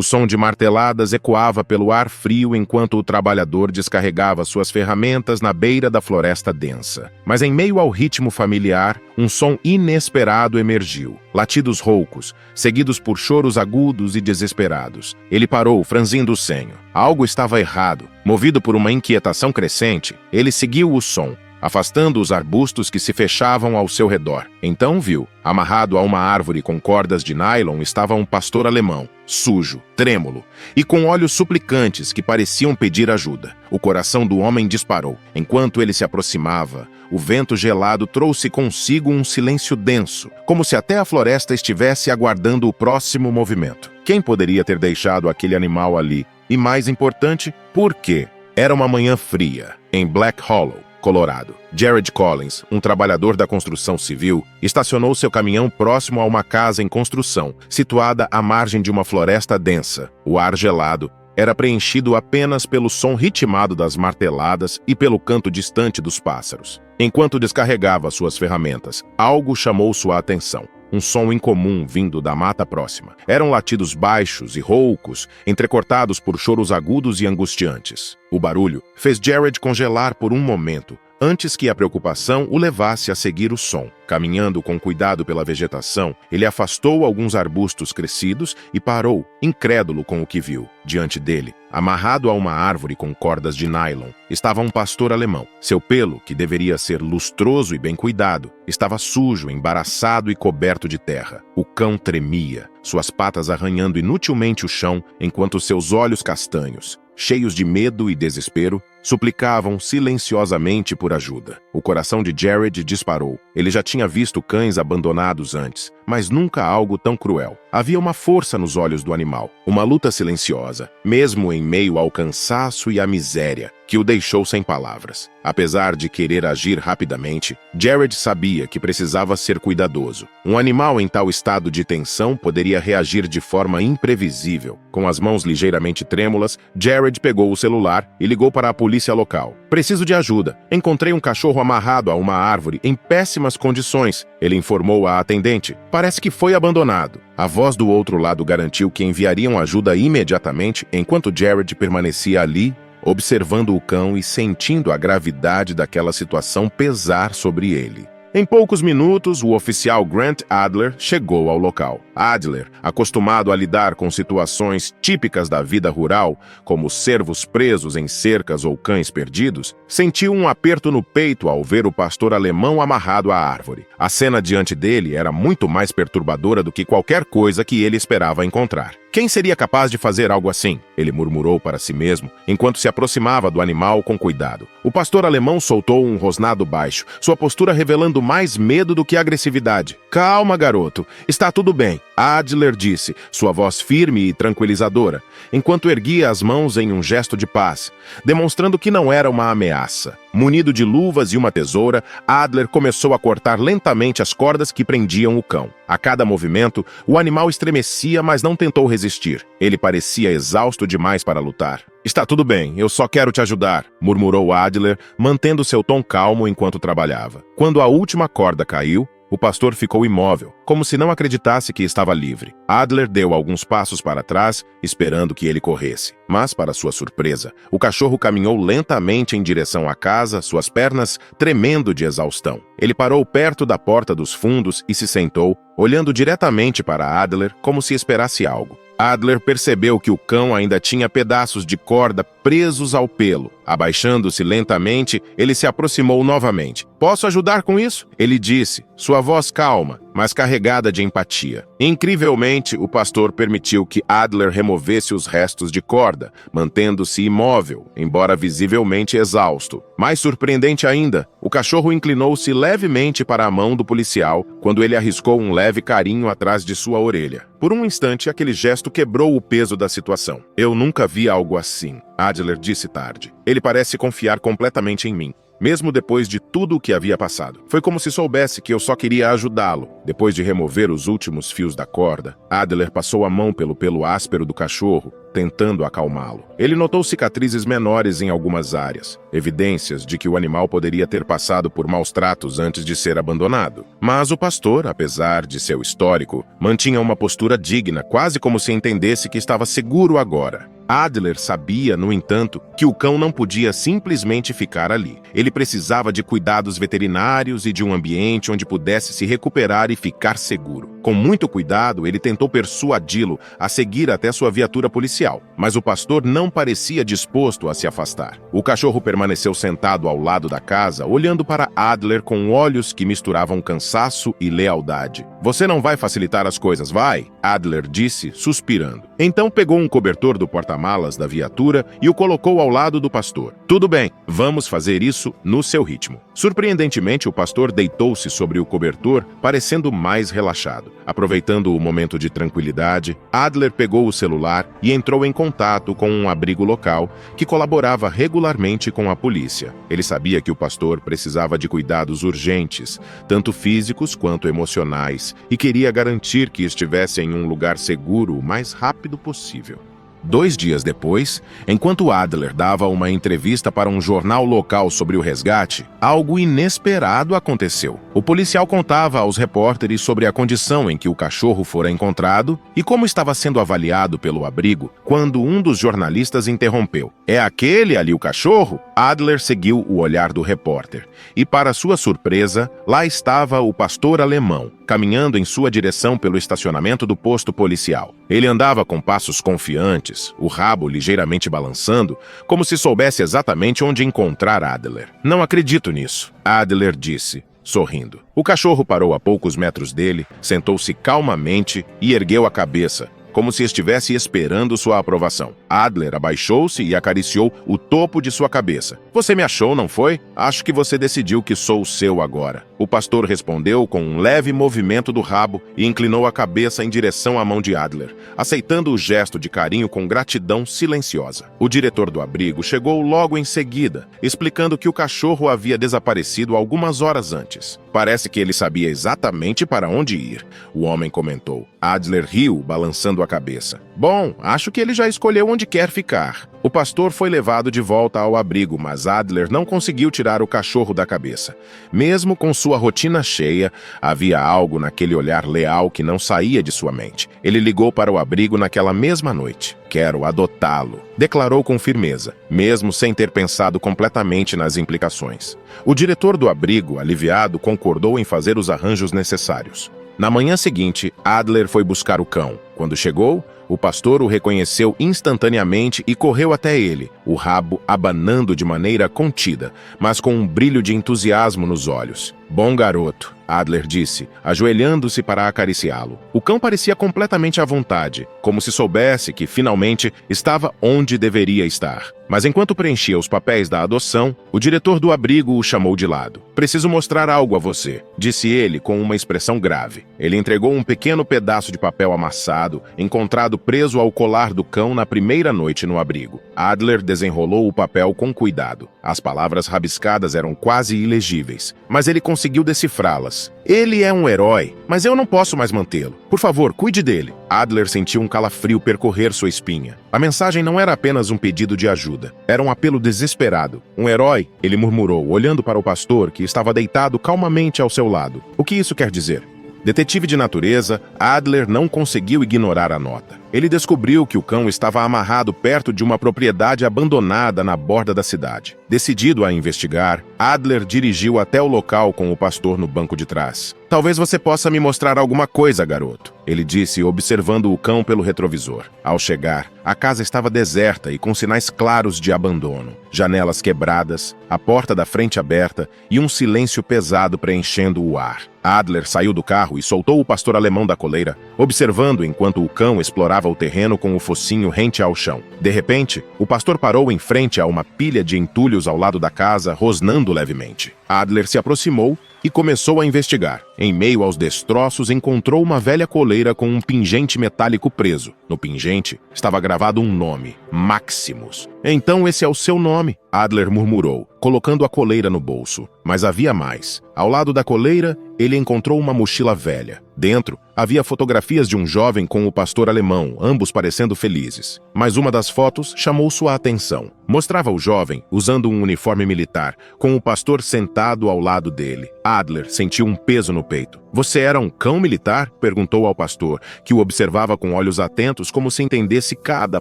O som de marteladas ecoava pelo ar frio enquanto o trabalhador descarregava suas ferramentas na beira da floresta densa. Mas em meio ao ritmo familiar, um som inesperado emergiu. Latidos roucos, seguidos por choros agudos e desesperados. Ele parou, franzindo o senho. Algo estava errado. Movido por uma inquietação crescente, ele seguiu o som, afastando os arbustos que se fechavam ao seu redor. Então viu, amarrado a uma árvore com cordas de nylon, estava um pastor alemão, sujo, trêmulo, e com olhos suplicantes que pareciam pedir ajuda. O coração do homem disparou. Enquanto ele se aproximava, o vento gelado trouxe consigo um silêncio denso, como se até a floresta estivesse aguardando o próximo movimento. Quem poderia ter deixado aquele animal ali? E mais importante, por quê? Era uma manhã fria, em Black Hollow, Colorado. Jared Collins, um trabalhador da construção civil, estacionou seu caminhão próximo a uma casa em construção, situada à margem de uma floresta densa. O ar gelado era preenchido apenas pelo som ritmado das marteladas e pelo canto distante dos pássaros. Enquanto descarregava suas ferramentas, algo chamou sua atenção. Um som incomum vindo da mata próxima. Eram latidos baixos e roucos, entrecortados por choros agudos e angustiantes. O barulho fez Jared congelar por um momento, antes que a preocupação o levasse a seguir o som. Caminhando com cuidado pela vegetação, ele afastou alguns arbustos crescidos e parou, incrédulo com o que viu. Diante dele, amarrado a uma árvore com cordas de nylon, estava um pastor alemão. Seu pelo, que deveria ser lustroso e bem cuidado, estava sujo, embaraçado e coberto de terra. O cão tremia, suas patas arranhando inutilmente o chão, enquanto seus olhos castanhos, cheios de medo e desespero, suplicavam silenciosamente por ajuda. O coração de Jared disparou. Ele já tinha visto cães abandonados antes, mas nunca algo tão cruel. Havia uma força nos olhos do animal, uma luta silenciosa, mesmo em meio ao cansaço e à miséria, que o deixou sem palavras. Apesar de querer agir rapidamente, Jared sabia que precisava ser cuidadoso. Um animal em tal estado de tensão poderia reagir de forma imprevisível. Com as mãos ligeiramente trêmulas, Jared pegou o celular e ligou para a polícia local. "Preciso de ajuda. Encontrei um cachorro amarrado a uma árvore em péssimas condições", ele informou à atendente. "Parece que foi abandonado." A voz do outro lado garantiu que enviariam ajuda imediatamente, enquanto Jared permanecia ali, observando o cão e sentindo a gravidade daquela situação pesar sobre ele. Em poucos minutos, o oficial Grant Adler chegou ao local. Adler, acostumado a lidar com situações típicas da vida rural, como cervos presos em cercas ou cães perdidos, sentiu um aperto no peito ao ver o pastor alemão amarrado à árvore. A cena diante dele era muito mais perturbadora do que qualquer coisa que ele esperava encontrar. "Quem seria capaz de fazer algo assim?" ele murmurou para si mesmo, enquanto se aproximava do animal com cuidado. O pastor alemão soltou um rosnado baixo, sua postura revelando mais medo do que agressividade. "Calma, garoto. Está tudo bem", Adler disse, sua voz firme e tranquilizadora, enquanto erguia as mãos em um gesto de paz, demonstrando que não era uma ameaça. Munido de luvas e uma tesoura, Adler começou a cortar lentamente as cordas que prendiam o cão. A cada movimento, o animal estremecia, mas não tentou resistir. Ele parecia exausto demais para lutar. "Está tudo bem, eu só quero te ajudar", murmurou Adler, mantendo seu tom calmo enquanto trabalhava. Quando a última corda caiu, o pastor ficou imóvel, como se não acreditasse que estava livre. Adler deu alguns passos para trás, esperando que ele corresse. Mas, para sua surpresa, o cachorro caminhou lentamente em direção à casa, suas pernas tremendo de exaustão. Ele parou perto da porta dos fundos e se sentou, olhando diretamente para Adler como se esperasse algo. Adler percebeu que o cão ainda tinha pedaços de corda presos ao pelo. Abaixando-se lentamente, ele se aproximou novamente. "Posso ajudar com isso?" ele disse, sua voz calma, mas carregada de empatia. Incrivelmente, o pastor permitiu que Adler removesse os restos de corda, mantendo-se imóvel, embora visivelmente exausto. Mais surpreendente ainda, o cachorro inclinou-se levemente para a mão do policial quando ele arriscou um leve carinho atrás de sua orelha. Por um instante, aquele gesto quebrou o peso da situação. "Eu nunca vi algo assim", Adler disse tarde. "Ele parece confiar completamente em mim, mesmo depois de tudo o que havia passado. Foi como se soubesse que eu só queria ajudá-lo." Depois de remover os últimos fios da corda, Adler passou a mão pelo pelo áspero do cachorro, tentando acalmá-lo. Ele notou cicatrizes menores em algumas áreas, evidências de que o animal poderia ter passado por maus tratos antes de ser abandonado. Mas o pastor, apesar de seu histórico, mantinha uma postura digna, quase como se entendesse que estava seguro agora. Adler sabia, no entanto, que o cão não podia simplesmente ficar ali. Ele precisava de cuidados veterinários e de um ambiente onde pudesse se recuperar e ficar seguro. Com muito cuidado, ele tentou persuadi-lo a seguir até sua viatura policial, mas o pastor não parecia disposto a se afastar. O cachorro permaneceu sentado ao lado da casa, olhando para Adler com olhos que misturavam cansaço e lealdade. "Você não vai facilitar as coisas, vai?" Adler disse, suspirando. Então pegou um cobertor do porta-malas da viatura e o colocou ao lado do pastor. "Tudo bem, vamos fazer isso no seu ritmo." Surpreendentemente, o pastor deitou-se sobre o cobertor, parecendo mais relaxado. Aproveitando o momento de tranquilidade, Adler pegou o celular e entrou em contato com um abrigo local que colaborava regularmente com a polícia. Ele sabia que o pastor precisava de cuidados urgentes, tanto físicos quanto emocionais, e queria garantir que estivesse em um lugar seguro o mais rápido possível. 2 dias depois, enquanto Adler dava uma entrevista para um jornal local sobre o resgate, algo inesperado aconteceu. O policial contava aos repórteres sobre a condição em que o cachorro fora encontrado e como estava sendo avaliado pelo abrigo, quando um dos jornalistas interrompeu. "É aquele ali o cachorro?" Adler seguiu o olhar do repórter e, para sua surpresa, lá estava o pastor alemão, caminhando em sua direção pelo estacionamento do posto policial. Ele andava com passos confiantes, o rabo ligeiramente balançando, como se soubesse exatamente onde encontrar Adler. "Não acredito nisso", Adler disse, sorrindo. O cachorro parou a poucos metros dele, sentou-se calmamente e ergueu a cabeça, como se estivesse esperando sua aprovação. Adler abaixou-se e acariciou o topo de sua cabeça. "Você me achou, não foi? Acho que você decidiu que sou seu agora." O pastor respondeu com um leve movimento do rabo e inclinou a cabeça em direção à mão de Adler, aceitando o gesto de carinho com gratidão silenciosa. O diretor do abrigo chegou logo em seguida, explicando que o cachorro havia desaparecido algumas horas antes. "Parece que ele sabia exatamente para onde ir", o homem comentou. Adler riu, balançando a cabeça. "Bom, acho que ele já escolheu onde quer ficar." O pastor foi levado de volta ao abrigo, mas Adler não conseguiu tirar o cachorro da cabeça. Mesmo com sua rotina cheia, havia algo naquele olhar leal que não saía de sua mente. Ele ligou para o abrigo naquela mesma noite. "Quero adotá-lo", declarou com firmeza, mesmo sem ter pensado completamente nas implicações. O diretor do abrigo, aliviado, concordou em fazer os arranjos necessários. Na manhã seguinte, Adler foi buscar o cão. Quando chegou, o pastor o reconheceu instantaneamente e correu até ele, o rabo abanando de maneira contida, mas com um brilho de entusiasmo nos olhos. "Bom garoto", Adler disse, ajoelhando-se para acariciá-lo. O cão parecia completamente à vontade, como se soubesse que, finalmente, estava onde deveria estar. Mas enquanto preenchia os papéis da adoção, o diretor do abrigo o chamou de lado. "Preciso mostrar algo a você", disse ele com uma expressão grave. Ele entregou um pequeno pedaço de papel amassado, encontrado preso ao colar do cão na primeira noite no abrigo. Adler desenrolou o papel com cuidado. As palavras rabiscadas eram quase ilegíveis, mas ele conseguiu decifrá-las. "Ele é um herói, mas eu não posso mais mantê-lo. Por favor, cuide dele." Adler sentiu um calafrio percorrer sua espinha. A mensagem não era apenas um pedido de ajuda. Era um apelo desesperado. "Um herói?" ele murmurou, olhando para o pastor, que estava deitado calmamente ao seu lado. "O que isso quer dizer?" Detetive de natureza, Adler não conseguiu ignorar a nota. Ele descobriu que o cão estava amarrado perto de uma propriedade abandonada na borda da cidade. Decidido a investigar, Adler dirigiu até o local com o pastor no banco de trás. "Talvez você possa me mostrar alguma coisa, garoto", ele disse, observando o cão pelo retrovisor. Ao chegar, a casa estava deserta e com sinais claros de abandono. Janelas quebradas, a porta da frente aberta e um silêncio pesado preenchendo o ar. Adler saiu do carro e soltou o pastor alemão da coleira, observando enquanto o cão explorava o terreno com o focinho rente ao chão. De repente, o pastor parou em frente a uma pilha de entulhos ao lado da casa, rosnando levemente. Adler se aproximou e começou a investigar. Em meio aos destroços, encontrou uma velha coleira com um pingente metálico preso. No pingente estava gravado um nome: Maximus. Então esse é o seu nome, Adler murmurou, colocando a coleira no bolso. Mas havia mais. Ao lado da coleira, ele encontrou uma mochila velha. Dentro, havia fotografias de um jovem com o pastor alemão, ambos parecendo felizes. Mas uma das fotos chamou sua atenção. Mostrava o jovem usando um uniforme militar, com o pastor sentado ao lado dele. Adler sentiu um peso no peito. "Você era um cão militar?" perguntou ao pastor, que o observava com olhos atentos como se entendesse cada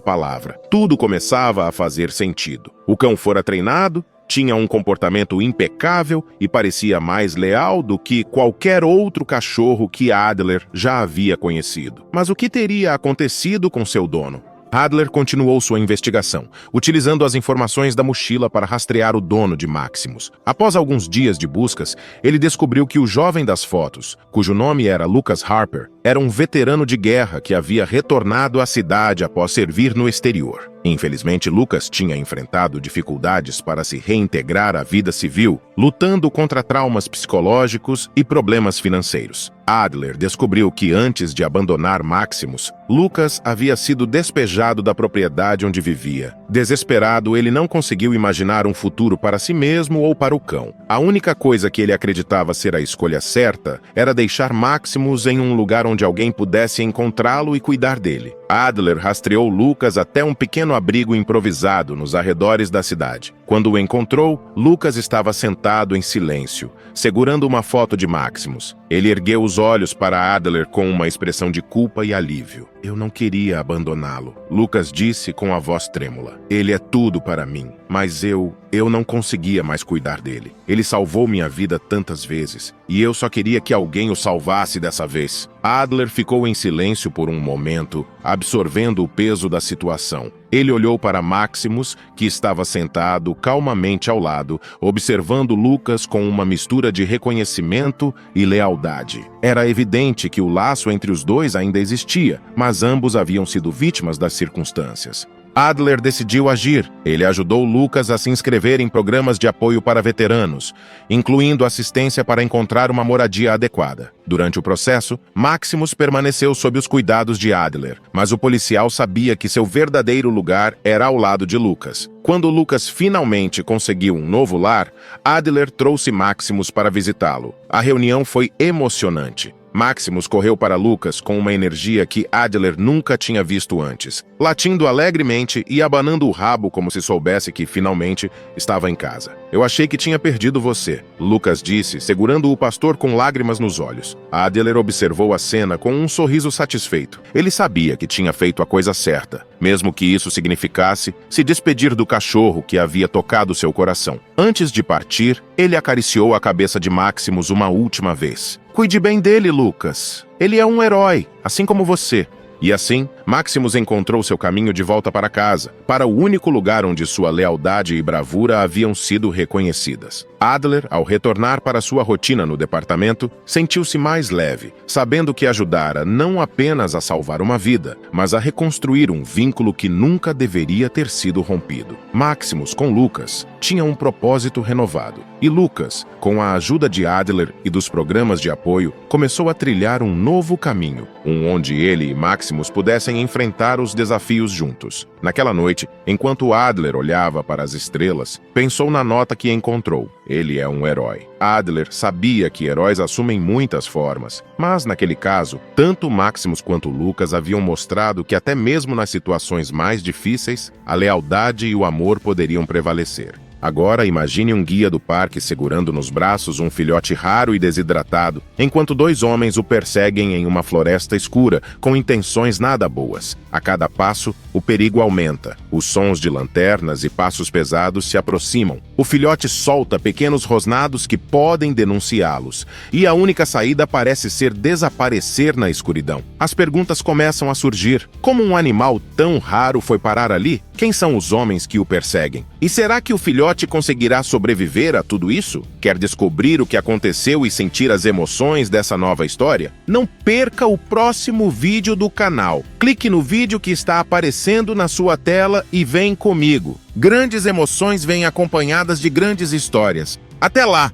palavra. Tudo começava a fazer sentido. O cão fora treinado, tinha um comportamento impecável e parecia mais leal do que qualquer outro cachorro que Adler já havia conhecido. Mas o que teria acontecido com seu dono? Adler continuou sua investigação, utilizando as informações da mochila para rastrear o dono de Maximus. Após alguns dias de buscas, ele descobriu que o jovem das fotos, cujo nome era Lucas Harper, era um veterano de guerra que havia retornado à cidade após servir no exterior. Infelizmente, Lucas tinha enfrentado dificuldades para se reintegrar à vida civil, lutando contra traumas psicológicos e problemas financeiros. Adler descobriu que antes de abandonar Maximus, Lucas havia sido despejado da propriedade onde vivia. Desesperado, ele não conseguiu imaginar um futuro para si mesmo ou para o cão. A única coisa que ele acreditava ser a escolha certa era deixar Maximus em um lugar onde alguém pudesse encontrá-lo e cuidar dele. Adler rastreou Lucas até um pequeno abrigo improvisado nos arredores da cidade. Quando o encontrou, Lucas estava sentado em silêncio, segurando uma foto de Maximus. Ele ergueu os olhos para Adler com uma expressão de culpa e alívio. "Eu não queria abandoná-lo", Lucas disse com a voz trêmula. "Ele é tudo para mim, mas eu não conseguia mais cuidar dele. Ele salvou minha vida tantas vezes, e eu só queria que alguém o salvasse dessa vez." Adler ficou em silêncio por um momento, absorvendo o peso da situação. Ele olhou para Maximus, que estava sentado calmamente ao lado, observando Lucas com uma mistura de reconhecimento e lealdade. Era evidente que o laço entre os dois ainda existia, mas ambos haviam sido vítimas das circunstâncias. Adler decidiu agir. Ele ajudou Lucas a se inscrever em programas de apoio para veteranos, incluindo assistência para encontrar uma moradia adequada. Durante o processo, Maximus permaneceu sob os cuidados de Adler, mas o policial sabia que seu verdadeiro lugar era ao lado de Lucas. Quando Lucas finalmente conseguiu um novo lar, Adler trouxe Maximus para visitá-lo. A reunião foi emocionante. Maximus correu para Lucas com uma energia que Adler nunca tinha visto antes, latindo alegremente e abanando o rabo como se soubesse que finalmente estava em casa. "Eu achei que tinha perdido você", Lucas disse, segurando o pastor com lágrimas nos olhos. Adler observou a cena com um sorriso satisfeito. Ele sabia que tinha feito a coisa certa, mesmo que isso significasse se despedir do cachorro que havia tocado seu coração. Antes de partir, ele acariciou a cabeça de Maximus uma última vez. "Cuide bem dele, Lucas. Ele é um herói, assim como você." E assim, Maximus encontrou seu caminho de volta para casa, para o único lugar onde sua lealdade e bravura haviam sido reconhecidas. Adler, ao retornar para sua rotina no departamento, sentiu-se mais leve, sabendo que ajudara não apenas a salvar uma vida, mas a reconstruir um vínculo que nunca deveria ter sido rompido. Maximus, com Lucas, tinha um propósito renovado, e Lucas, com a ajuda de Adler e dos programas de apoio, começou a trilhar um novo caminho, onde ele e Maximus pudessem enfrentar os desafios juntos. Naquela noite, enquanto Adler olhava para as estrelas, pensou na nota que encontrou. Ele é um herói. Adler sabia que heróis assumem muitas formas, mas naquele caso, tanto Maximus quanto Lucas haviam mostrado que até mesmo nas situações mais difíceis, a lealdade e o amor poderiam prevalecer. Agora imagine um guia do parque segurando nos braços um filhote raro e desidratado, enquanto dois homens o perseguem em uma floresta escura, com intenções nada boas. A cada passo, o perigo aumenta. Os sons de lanternas e passos pesados se aproximam. O filhote solta pequenos rosnados que podem denunciá-los, e a única saída parece ser desaparecer na escuridão. As perguntas começam a surgir. Como um animal tão raro foi parar ali? Quem são os homens que o perseguem? E será que o filhote conseguirá sobreviver a tudo isso? Quer descobrir o que aconteceu e sentir as emoções dessa nova história? Não perca o próximo vídeo do canal. Clique no vídeo que está aparecendo na sua tela e vem comigo. Grandes emoções vêm acompanhadas de grandes histórias. Até lá!